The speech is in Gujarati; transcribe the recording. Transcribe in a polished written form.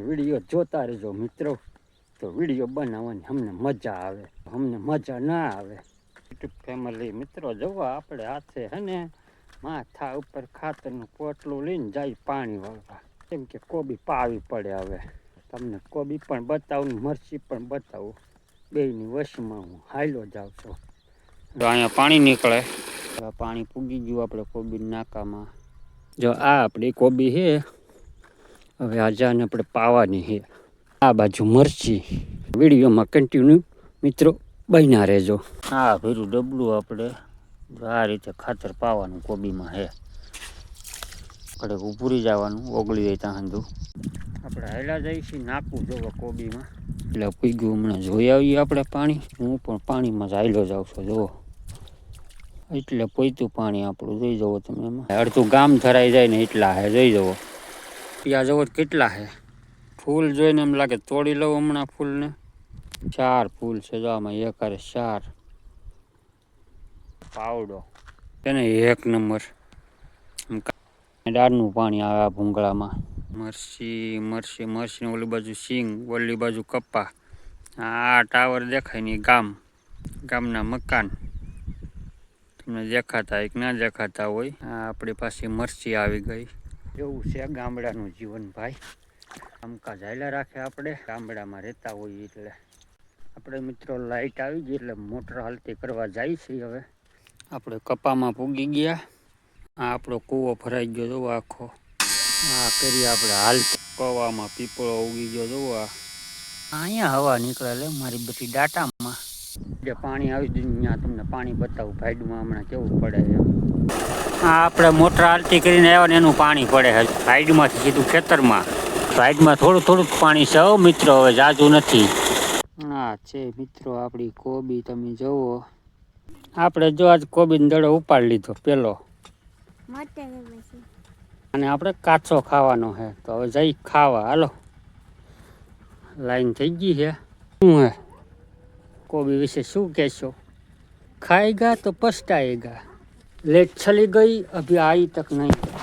વિડીયો જોતા રહેજો મિત્રો, તો વિડીયો બનાવવાની અમને મજા આવે, અમને મજા ના આવે યુટ્યુબ ફેમિલી મિત્રો. જોવા આપણે હાથે હે ને માથા ઉપર ખાતરનું પોટલું લઈને જાય પાણી વાળવા, કેમ કે કોબી પાવી પડે. હવે તમને કોબી પણ બતાવું, મરચી પણ બતાવું, બેયની વશમાં હું હાલ્યો જાઉં છું. અહીંયા પાણી નીકળે, પાણી પૂગી ગયું આપણે કોબી નાકામાં. જો આ આપણી કોબી છે, હવે આજે આને આપણે પાવાની છે. આ બાજુ મરચી. વિડીયોમાં કન્ટિન્યુ મિત્રો બન્યા રહેજો. આ ભેરું ડબલું આપણે આ રીતે ખાતર પાવાનું કોબીમાં છે. આપણે ઉભરી જવાનું, ઓગળી જાય ત્યાં સુધી આપણે હાલ્યા જઈએ છીએ. નાખવું જોવો કોબીમાં એટલે પૂગ્યું. હમણાં જોઈ આવીએ આપણે પાણી. હું પણ પાણીમાં જ હાલ્યો જાઉં છું. જુઓ એટલે પોઈતું પાણી આપણું જોઈ જવો તમે. એમાં અડધું ગામ ધરાઈ જાય ને એટલા હે, જોઈ જવો. ત્યાં જવો કેટલા હે. ફૂલ જોઈને એમ લાગે તોડી લઉં હમણાં ફૂલને. 4 ફૂલ છે જો આમાં, એક હારે 4. પાવડો એને 1 નંબર. દાળનું પાણી આવે આ ભૂંગળામાં. મરચી ઓલી બાજુ સિંગ, ઓલી બાજુ કપ્પા. આ ટાવર દેખાય ને ગામના મકાન તમને દેખાતા એક ના દેખાતા હોય. આ આપણી પાસે મરચી આવી ગઈ. એવું છે ગામડાનું જીવન ભાઈ. કામકાજ હાલ્યા રાખે. આપણે ગામડામાં રહેતા હોઈએ એટલે આપણે મિત્રો લાઈટ આવી ગઈ એટલે મોટર હાલતી કરવા જાય છે. હવે આપણે કપામાં પૂગી ગયા. આ આપણો કૂવો ભરાઈ ગયો જોવો આખો. આ કરી આપણે હાલ કવામાં પીપળો ઉગી ગયો જોવો. અહીંયા હવા નીકળે લે મારી બધી ડાટામાં. જે પાણી આવી ગયું ત્યાં તમને પાણી બતાવું ભાઈડમાં હમણાં કેવું પડે એમ. હા આપણે મોટર આરતી કરીને આવ્યા ને એનું પાણી પડે છે સાઈડમાંથી સીધું ખેતરમાં. સાઈડમાં થોડું થોડુંક પાણી છે મિત્રો, હવે જાજુ નથી. હા છે મિત્રો આપણી કોબી તમે જુઓ. આપણે જો આજ કોબીનો દડો ઉપાડી લીધો પેલો, અને આપણે કાચો ખાવાનો છે. તો હવે જઈ ખાવા હાલો. લાઈન થઈ ગઈ છે. શું હે કોબી વિશે શું કહેશો? ખાएगा तो पछताएगा. लेट चली गई, अभी आई तक नहीं.